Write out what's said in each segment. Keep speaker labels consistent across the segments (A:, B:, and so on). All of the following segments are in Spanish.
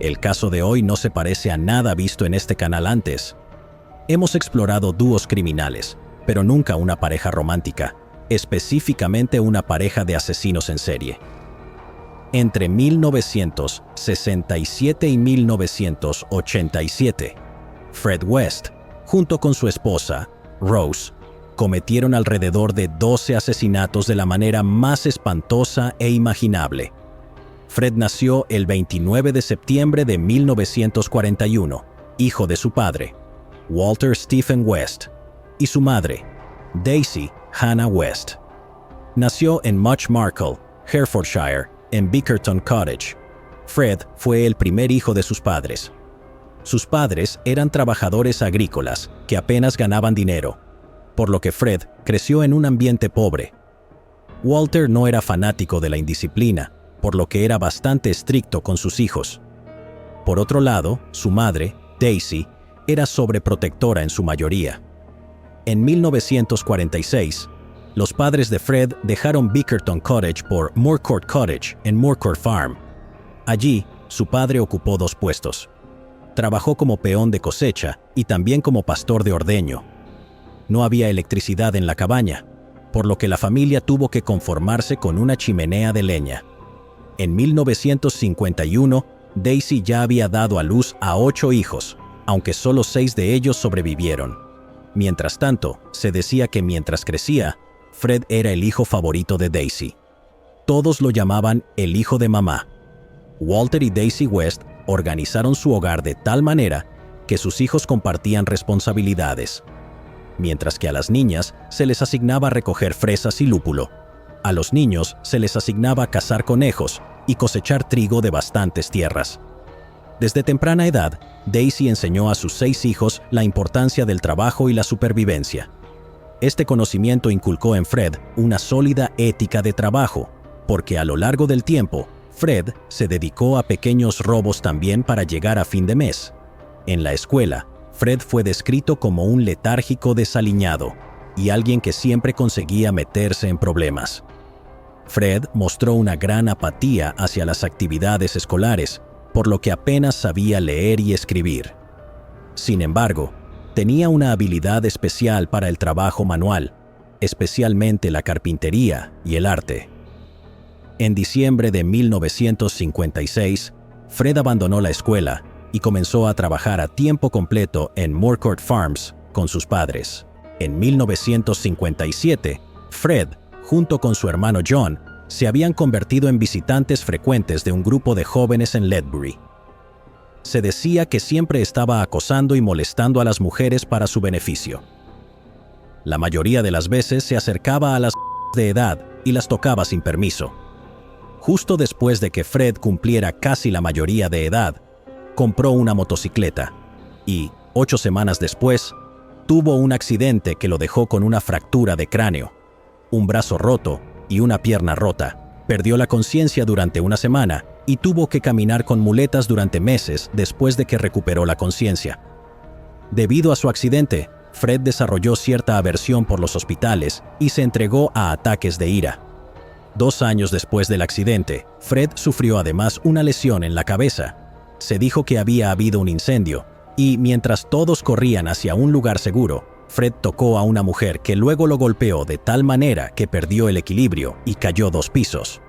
A: El caso de hoy no se parece a nada visto en este canal antes. Hemos explorado dúos criminales, pero nunca una pareja romántica, específicamente una pareja de asesinos en serie. Entre 1967 y 1987, Fred West, junto con su esposa, Rose, cometieron alrededor de 12 asesinatos de la manera más espantosa e imaginable. Fred nació el 29 de septiembre de 1941, hijo de su padre, Walter Stephen West, y su madre, Daisy Hannah West. Nació en Much Marcle, Herefordshire, en Bickerton Cottage. Fred fue el primer hijo de sus padres. Sus padres eran trabajadores agrícolas que apenas ganaban dinero, por lo que Fred creció en un ambiente pobre. Walter no era fanático de la indisciplina, por lo que era bastante estricto con sus hijos. Por otro lado, su madre, Daisy, era sobreprotectora en su mayoría. En 1946, los padres de Fred dejaron Bickerton Cottage por Moorcourt Cottage en Moorcourt Farm. Allí, su padre ocupó 2 puestos. Trabajó como peón de cosecha y también como pastor de ordeño. No había electricidad en la cabaña, por lo que la familia tuvo que conformarse con una chimenea de leña. En 1951, Daisy ya había dado a luz a 8 hijos, aunque solo 6 de ellos sobrevivieron. Mientras tanto, se decía que mientras crecía, Fred era el hijo favorito de Daisy. Todos lo llamaban el hijo de mamá. Walter y Daisy West organizaron su hogar de tal manera que sus hijos compartían responsabilidades. Mientras que a las niñas se les asignaba recoger fresas y lúpulo, a los niños se les asignaba cazar conejos y cosechar trigo de bastantes tierras. Desde temprana edad, Daisy enseñó a sus 6 hijos la importancia del trabajo y la supervivencia. Este conocimiento inculcó en Fred una sólida ética de trabajo, porque a lo largo del tiempo, Fred se dedicó a pequeños robos también para llegar a fin de mes. En la escuela, Fred fue descrito como un letárgico desaliñado y alguien que siempre conseguía meterse en problemas. Fred mostró una gran apatía hacia las actividades escolares, por lo que apenas sabía leer y escribir. Sin embargo, tenía una habilidad especial para el trabajo manual, especialmente la carpintería y el arte. En diciembre de 1956, Fred abandonó la escuela y comenzó a trabajar a tiempo completo en Moorcourt Farms con sus padres. En 1957, Fred, junto con su hermano John, se habían convertido en visitantes frecuentes de un grupo de jóvenes en Ledbury. Se decía que siempre estaba acosando y molestando a las mujeres para su beneficio. La mayoría de las veces se acercaba a las de edad y las tocaba sin permiso. Justo después de que Fred cumpliera casi la mayoría de edad, compró una motocicleta y, 8 semanas después, tuvo un accidente que lo dejó con una fractura de cráneo, un brazo roto y una pierna rota. Perdió la conciencia durante una semana y tuvo que caminar con muletas durante meses después de que recuperó la conciencia. Debido a su accidente, Fred desarrolló cierta aversión por los hospitales y se entregó a ataques de ira. 2 años después del accidente, Fred sufrió además una lesión en la cabeza. Se dijo que había habido un incendio y, mientras todos corrían hacia un lugar seguro, Fred tocó a una mujer que luego lo golpeó de tal manera que perdió el equilibrio y cayó 2 pisos.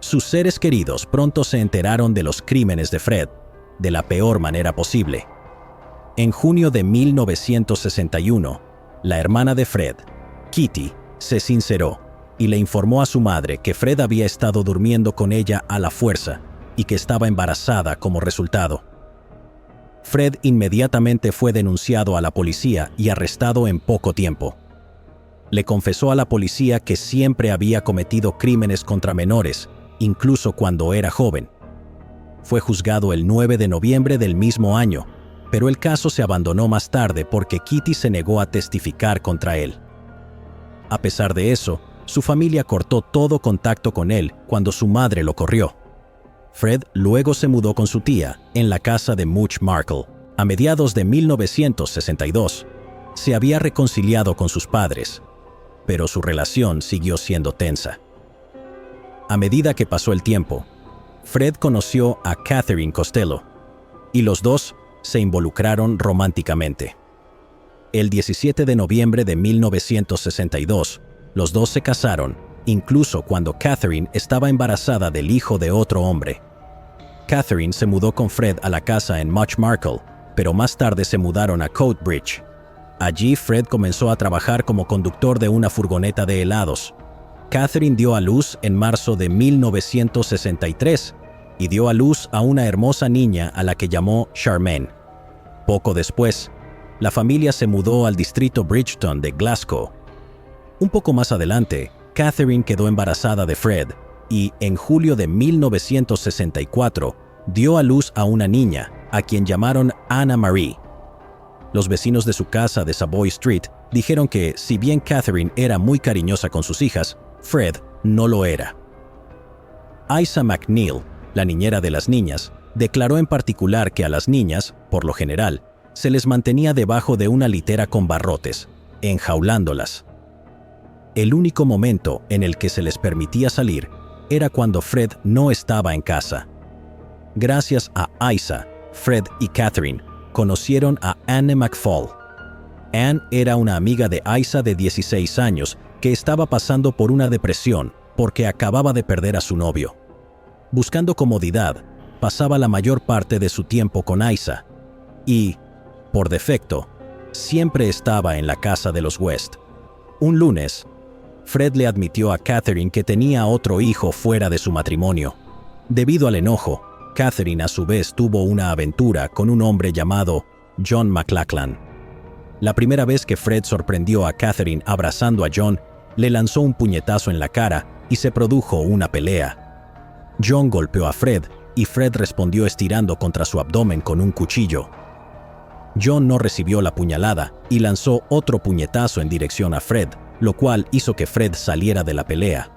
A: Sus seres queridos pronto se enteraron de los crímenes de Fred, de la peor manera posible. En junio de 1961, la hermana de Fred, Kitty, se sinceró y le informó a su madre que Fred había estado durmiendo con ella a la fuerza y que estaba embarazada como resultado. Fred inmediatamente fue denunciado a la policía y arrestado en poco tiempo. Le confesó a la policía que siempre había cometido crímenes contra menores, incluso cuando era joven. Fue juzgado el 9 de noviembre del mismo año, pero el caso se abandonó más tarde porque Kitty se negó a testificar contra él. A pesar de eso, su familia cortó todo contacto con él cuando su madre lo corrió. Fred luego se mudó con su tía en la casa de Much Marcle. A mediados de 1962, se había reconciliado con sus padres, pero su relación siguió siendo tensa. A medida que pasó el tiempo, Fred conoció a Catherine Costello y los dos se involucraron románticamente. El 17 de noviembre de 1962, los dos se casaron, incluso cuando Catherine estaba embarazada del hijo de otro hombre. Catherine se mudó con Fred a la casa en Much Marcle, pero más tarde se mudaron a Coatbridge. Allí Fred comenzó a trabajar como conductor de una furgoneta de helados. Catherine dio a luz en marzo de 1963 y dio a luz a una hermosa niña a la que llamó Charmaine. Poco después, la familia se mudó al distrito Bridgeton de Glasgow. Un poco más adelante, Catherine quedó embarazada de Fred y, en julio de 1964, dio a luz a una niña, a quien llamaron Anna Marie. Los vecinos de su casa de Savoy Street dijeron que, si bien Catherine era muy cariñosa con sus hijas, Fred no lo era. Isa McNeil, la niñera de las niñas, declaró en particular que a las niñas, por lo general, se les mantenía debajo de una litera con barrotes, enjaulándolas. El único momento en el que se les permitía salir era cuando Fred no estaba en casa. Gracias a Isa, Fred y Catherine conocieron a Anne McFall. Anne era una amiga de Isa de 16 años que estaba pasando por una depresión porque acababa de perder a su novio. Buscando comodidad, pasaba la mayor parte de su tiempo con Isa y, por defecto, siempre estaba en la casa de los West. Un lunes, Fred le admitió a Catherine que tenía otro hijo fuera de su matrimonio. Debido al enojo, Catherine a su vez tuvo una aventura con un hombre llamado John McLachlan. La primera vez que Fred sorprendió a Catherine abrazando a John, le lanzó un puñetazo en la cara y se produjo una pelea. John golpeó a Fred y Fred respondió estirando contra su abdomen con un cuchillo. John no recibió la puñalada y lanzó otro puñetazo en dirección a Fred, lo cual hizo que Fred saliera de la pelea.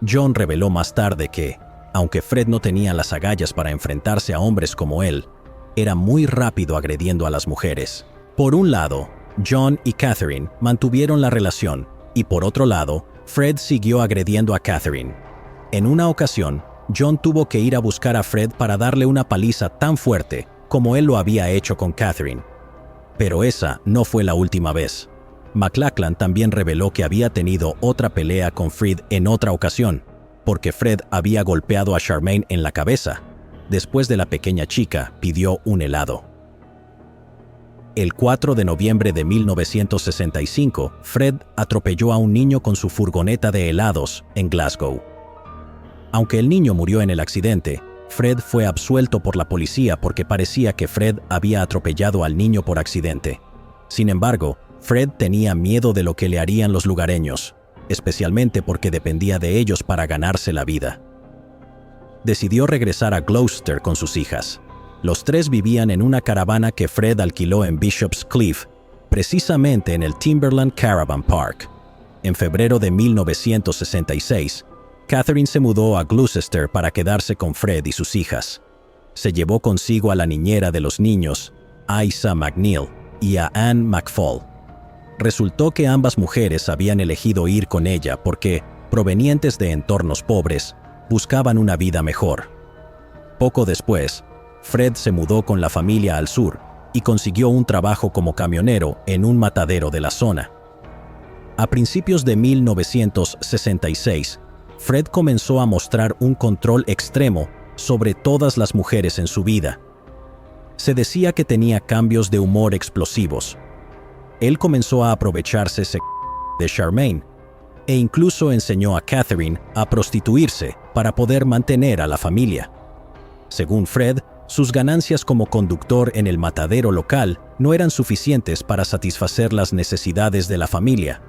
A: John reveló más tarde que, aunque Fred no tenía las agallas para enfrentarse a hombres como él, era muy rápido agrediendo a las mujeres. Por un lado, John y Catherine mantuvieron la relación, y por otro lado, Fred siguió agrediendo a Catherine. En una ocasión, John tuvo que ir a buscar a Fred para darle una paliza tan fuerte como él lo había hecho con Catherine. Pero esa no fue la última vez. McLachlan también reveló que había tenido otra pelea con Fred en otra ocasión, porque Fred había golpeado a Charmaine en la cabeza. Después de la pequeña chica pidió un helado. El 4 de noviembre de 1965, Fred atropelló a un niño con su furgoneta de helados en Glasgow. Aunque el niño murió en el accidente, Fred fue absuelto por la policía porque parecía que Fred había atropellado al niño por accidente. Sin embargo, Fred tenía miedo de lo que le harían los lugareños, especialmente porque dependía de ellos para ganarse la vida. Decidió regresar a Gloucester con sus hijas. Los tres vivían en una caravana que Fred alquiló en Bishop's Cliff, precisamente en el Timberland Caravan Park. En febrero de 1966, Catherine se mudó a Gloucester para quedarse con Fred y sus hijas. Se llevó consigo a la niñera de los niños, Isa McNeil, y a Anne McFall. Resultó que ambas mujeres habían elegido ir con ella porque, provenientes de entornos pobres, buscaban una vida mejor. Poco después, Fred se mudó con la familia al sur y consiguió un trabajo como camionero en un matadero de la zona. A principios de 1966, Fred comenzó a mostrar un control extremo sobre todas las mujeres en su vida. Se decía que tenía cambios de humor explosivos. Él comenzó a aprovecharse de Charmaine e incluso enseñó a Catherine a prostituirse para poder mantener a la familia. Según Fred, sus ganancias como conductor en el matadero local no eran suficientes para satisfacer las necesidades de la familia.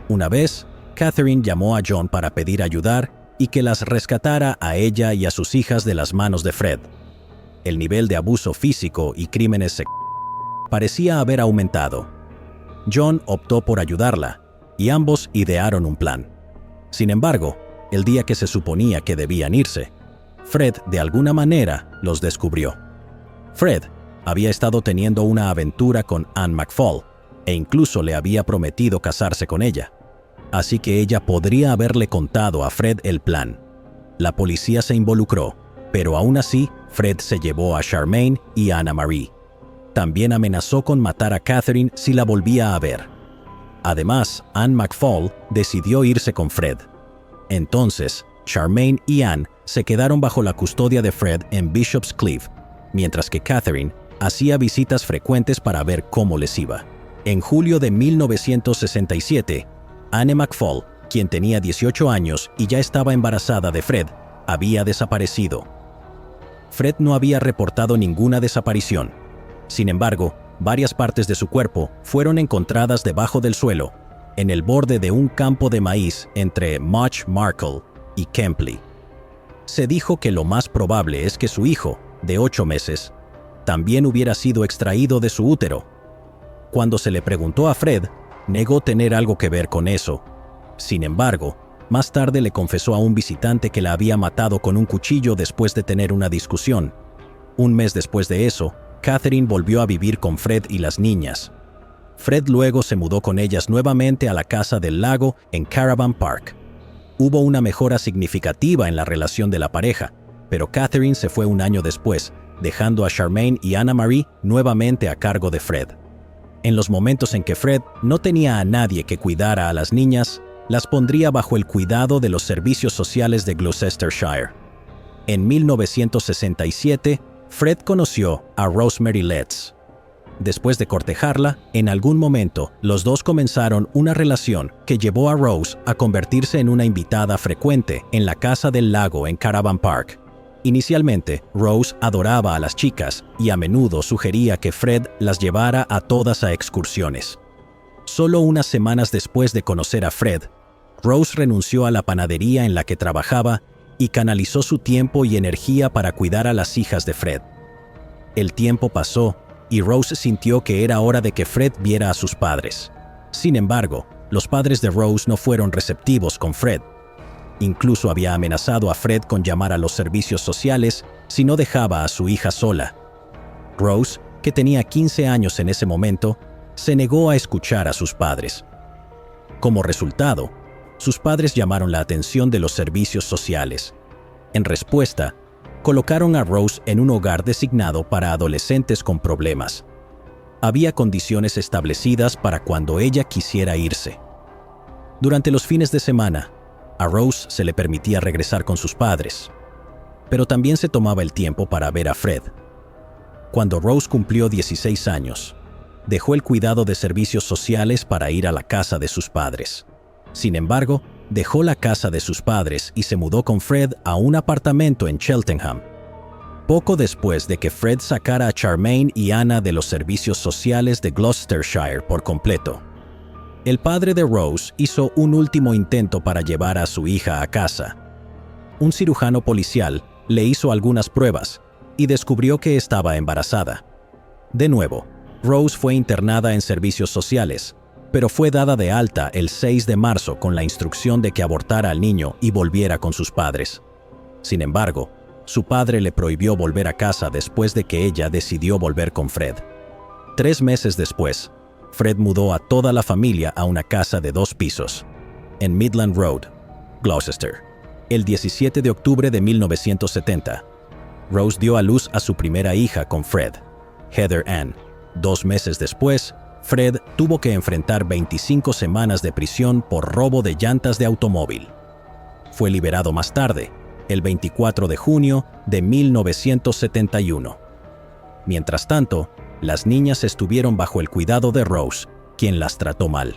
A: Una vez, Catherine llamó a John para pedir ayudar y que las rescatara a ella y a sus hijas de las manos de Fred. El nivel de abuso físico y crímenes sexuales parecía haber aumentado. John optó por ayudarla y ambos idearon un plan. Sin embargo, el día que se suponía que debían irse, Fred de alguna manera los descubrió. Fred había estado teniendo una aventura con Anne McFall e incluso le había prometido casarse con ella. Así que ella podría haberle contado a Fred el plan. La policía se involucró, pero aún así, Fred se llevó a Charmaine y a Anna Marie. También amenazó con matar a Catherine si la volvía a ver. Además, Anne McFall decidió irse con Fred. Entonces, Charmaine y Anne se quedaron bajo la custodia de Fred en Bishop's Cleeve, mientras que Catherine hacía visitas frecuentes para ver cómo les iba. En julio de 1967, Anne McFall, quien tenía 18 años y ya estaba embarazada de Fred, había desaparecido. Fred no había reportado ninguna desaparición. Sin embargo, varias partes de su cuerpo fueron encontradas debajo del suelo, en el borde de un campo de maíz entre Much Marcle y Kempley. Se dijo que lo más probable es que su hijo, de 8 meses, también hubiera sido extraído de su útero. Cuando se le preguntó a Fred, negó tener algo que ver con eso. Sin embargo, más tarde le confesó a un visitante que la había matado con un cuchillo después de tener una discusión. Un mes después de eso, Catherine volvió a vivir con Fred y las niñas. Fred luego se mudó con ellas nuevamente a la casa del lago en Caravan Park. Hubo una mejora significativa en la relación de la pareja, pero Catherine se fue un año después, dejando a Charmaine y Anna Marie nuevamente a cargo de Fred. En los momentos en que Fred no tenía a nadie que cuidara a las niñas, las pondría bajo el cuidado de los servicios sociales de Gloucestershire. En 1967, Fred conoció a Rosemary Letts. Después de cortejarla, en algún momento, los dos comenzaron una relación que llevó a Rose a convertirse en una invitada frecuente en la casa del lago en Caravan Park. Inicialmente, Rose adoraba a las chicas y a menudo sugería que Fred las llevara a todas a excursiones. Solo unas semanas después de conocer a Fred, Rose renunció a la panadería en la que trabajaba y canalizó su tiempo y energía para cuidar a las hijas de Fred. El tiempo pasó y Rose sintió que era hora de que Fred viera a sus padres. Sin embargo, los padres de Rose no fueron receptivos con Fred. Incluso había amenazado a Fred con llamar a los servicios sociales si no dejaba a su hija sola. Rose, que tenía 15 años en ese momento, se negó a escuchar a sus padres. Como resultado, sus padres llamaron la atención de los servicios sociales. En respuesta, colocaron a Rose en un hogar designado para adolescentes con problemas. Había condiciones establecidas para cuando ella quisiera irse. Durante los fines de semana, a Rose se le permitía regresar con sus padres, pero también se tomaba el tiempo para ver a Fred. Cuando Rose cumplió 16 años, dejó el cuidado de servicios sociales para ir a la casa de sus padres. Sin embargo, dejó la casa de sus padres y se mudó con Fred a un apartamento en Cheltenham. Poco después de que Fred sacara a Charmaine y Anna de los servicios sociales de Gloucestershire por completo, el padre de Rose hizo un último intento para llevar a su hija a casa. Un cirujano policial le hizo algunas pruebas y descubrió que estaba embarazada. De nuevo, Rose fue internada en servicios sociales, pero fue dada de alta el 6 de marzo con la instrucción de que abortara al niño y volviera con sus padres. Sin embargo, su padre le prohibió volver a casa después de que ella decidió volver con Fred. 3 meses después, Fred mudó a toda la familia a una casa de 2 pisos, en Midland Road, Gloucester, el 17 de octubre de 1970. Rose dio a luz a su primera hija con Fred, Heather Ann. 2 meses después, Fred tuvo que enfrentar 25 semanas de prisión por robo de llantas de automóvil. Fue liberado más tarde, el 24 de junio de 1971. Mientras tanto, las niñas estuvieron bajo el cuidado de Rose, quien las trató mal.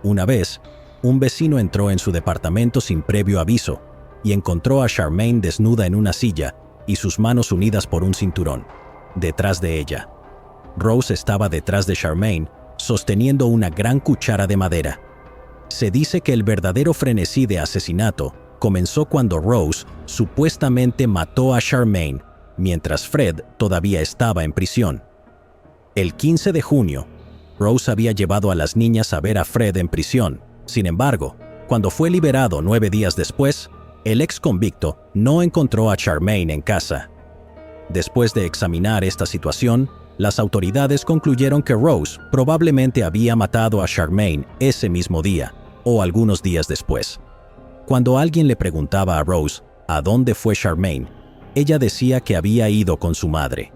A: Una vez, un vecino entró en su departamento sin previo aviso y encontró a Charmaine desnuda en una silla y sus manos unidas por un cinturón, detrás de ella. Rose estaba detrás de Charmaine, sosteniendo una gran cuchara de madera. Se dice que el verdadero frenesí de asesinato comenzó cuando Rose supuestamente mató a Charmaine, mientras Fred todavía estaba en prisión. El 15 de junio, Rose había llevado a las niñas a ver a Fred en prisión. Sin embargo, cuando fue liberado 9 días después, el ex convicto no encontró a Charmaine en casa. Después de examinar esta situación, las autoridades concluyeron que Rose probablemente había matado a Charmaine ese mismo día o algunos días después. Cuando alguien le preguntaba a Rose ¿A dónde fue Charmaine? Ella decía que había ido con su madre.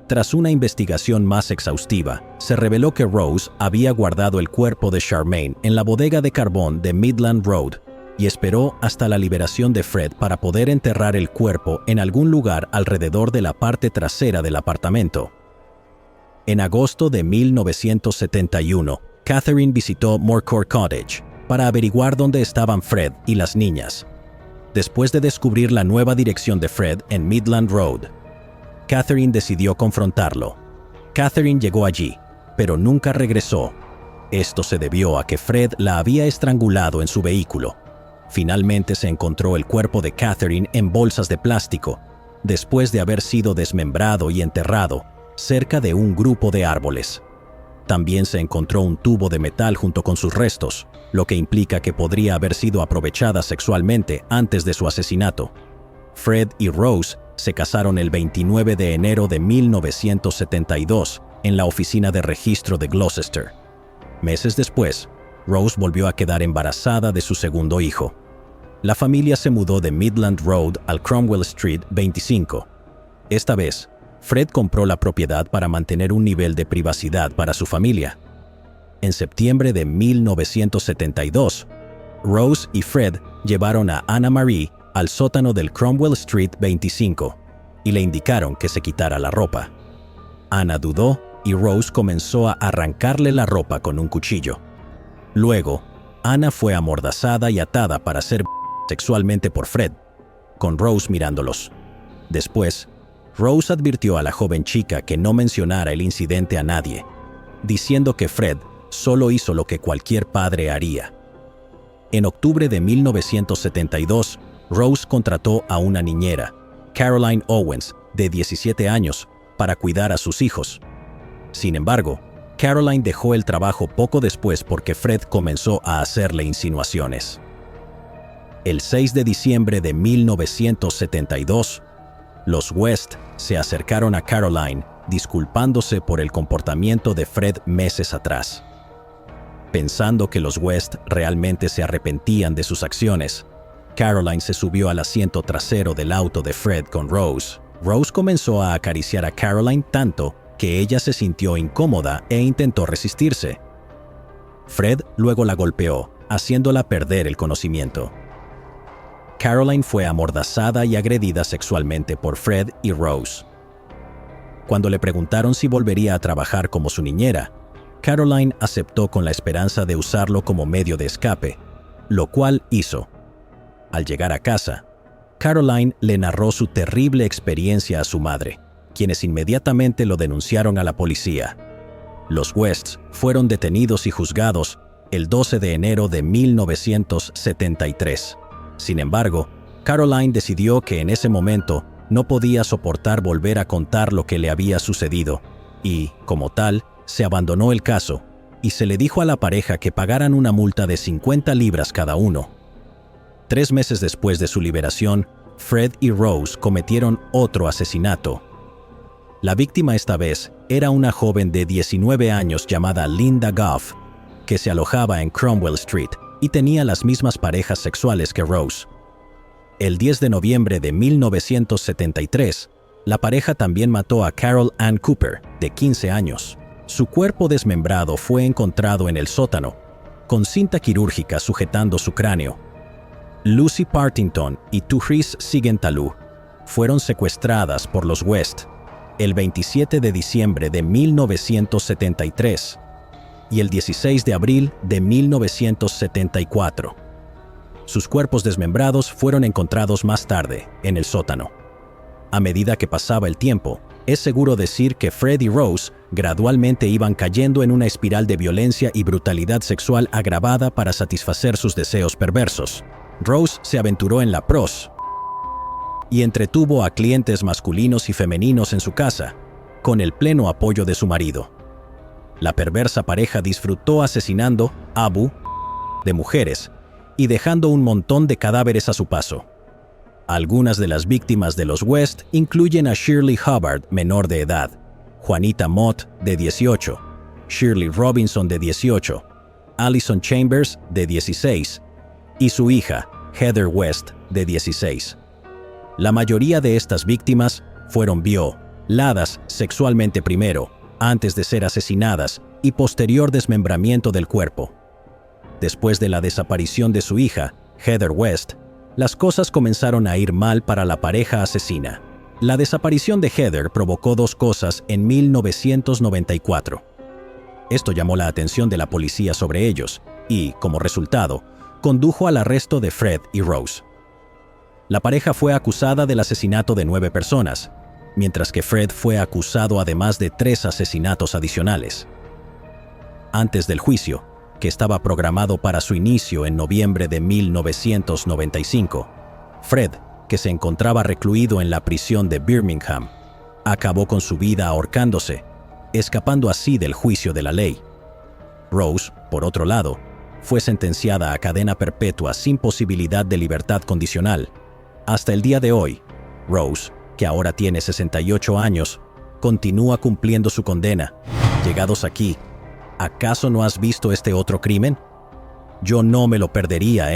A: Tras una investigación más exhaustiva, se reveló que Rose había guardado el cuerpo de Charmaine en la bodega de carbón de Midland Road y esperó hasta la liberación de Fred para poder enterrar el cuerpo en algún lugar alrededor de la parte trasera del apartamento. En agosto de 1971, Catherine visitó Moorcourt Cottage para averiguar dónde estaban Fred y las niñas. Después de descubrir la nueva dirección de Fred en Midland Road, Catherine decidió confrontarlo. Catherine llegó allí, pero nunca regresó. Esto se debió a que Fred la había estrangulado en su vehículo. Finalmente se encontró el cuerpo de Catherine en bolsas de plástico, después de haber sido desmembrado y enterrado cerca de un grupo de árboles. También se encontró un tubo de metal junto con sus restos, lo que implica que podría haber sido aprovechada sexualmente antes de su asesinato. Fred y Rose se casaron el 29 de enero de 1972 en la oficina de registro de Gloucester. Meses después, Rose volvió a quedar embarazada de su segundo hijo. La familia se mudó de Midland Road al Cromwell Street 25. Esta vez, Fred compró la propiedad para mantener un nivel de privacidad para su familia. En septiembre de 1972, Rose y Fred llevaron a Anna Marie al sótano del Cromwell Street 25 y le indicaron que se quitara la ropa. Anna dudó y Rose comenzó a arrancarle la ropa con un cuchillo. Luego, Anna fue amordazada y atada para ser sexualmente por Fred, con Rose mirándolos. Después, Rose advirtió a la joven chica que no mencionara el incidente a nadie, diciendo que Fred solo hizo lo que cualquier padre haría. En octubre de 1972, Rose contrató a una niñera, Caroline Owens, de 17 años, para cuidar a sus hijos. Sin embargo, Caroline dejó el trabajo poco después porque Fred comenzó a hacerle insinuaciones. El 6 de diciembre de 1972, los West se acercaron a Caroline disculpándose por el comportamiento de Fred meses atrás. Pensando que los West realmente se arrepentían de sus acciones, Caroline se subió al asiento trasero del auto de Fred con Rose. Rose comenzó a acariciar a Caroline tanto que ella se sintió incómoda e intentó resistirse. Fred luego la golpeó, haciéndola perder el conocimiento. Caroline fue amordazada y agredida sexualmente por Fred y Rose. Cuando le preguntaron si volvería a trabajar como su niñera, Caroline aceptó con la esperanza de usarlo como medio de escape, lo cual hizo. Al llegar a casa, Caroline le narró su terrible experiencia a su madre, quienes inmediatamente lo denunciaron a la policía. Los Wests fueron detenidos y juzgados el 12 de enero de 1973. Sin embargo, Caroline decidió que en ese momento no podía soportar volver a contar lo que le había sucedido y, como tal, se abandonó el caso y se le dijo a la pareja que pagaran una multa de 50 libras cada uno. 3 meses después de su liberación, Fred y Rose cometieron otro asesinato. La víctima esta vez era una joven de 19 años llamada Linda Goff, que se alojaba en Cromwell Street y tenía las mismas parejas sexuales que Rose. El 10 de noviembre de 1973, la pareja también mató a Carol Ann Cooper, de 15 años. Su cuerpo desmembrado fue encontrado en el sótano, con cinta quirúrgica sujetando su cráneo. Lucy Partington y Tuhris Siggenthaler fueron secuestradas por los West el 27 de diciembre de 1973 y el 16 de abril de 1974. Sus cuerpos desmembrados fueron encontrados más tarde, en el sótano. A medida que pasaba el tiempo, es seguro decir que Fred y Rose gradualmente iban cayendo en una espiral de violencia y brutalidad sexual agravada para satisfacer sus deseos perversos. Rose se aventuró en la pros y entretuvo a clientes masculinos y femeninos en su casa, con el pleno apoyo de su marido. La perversa pareja disfrutó asesinando de mujeres y dejando un montón de cadáveres a su paso. Algunas de las víctimas de los West incluyen a Shirley Hubbard, menor de edad, Juanita Mott, de 18, Shirley Robinson, de 18, Allison Chambers, de 16, y su hija, Heather West, de 16. La mayoría de estas víctimas fueron violadas sexualmente primero, antes de ser asesinadas, y posterior desmembramiento del cuerpo. Después de la desaparición de su hija, Heather West, las cosas comenzaron a ir mal para la pareja asesina. La desaparición de Heather provocó dos cosas en 1994. Esto llamó la atención de la policía sobre ellos y, como resultado, condujo al arresto de Fred y Rose. La pareja fue acusada del asesinato de 9 personas, mientras que Fred fue acusado además de 3 asesinatos adicionales. Antes del juicio, que estaba programado para su inicio en noviembre de 1995, Fred, que se encontraba recluido en la prisión de Birmingham, acabó con su vida ahorcándose, escapando así del juicio de la ley. Rose, por otro lado, fue sentenciada a cadena perpetua sin posibilidad de libertad condicional. Hasta el día de hoy, Rose, que ahora tiene 68 años, continúa cumpliendo su condena. Llegados aquí, ¿acaso no has visto este otro crimen? Yo no me lo perdería,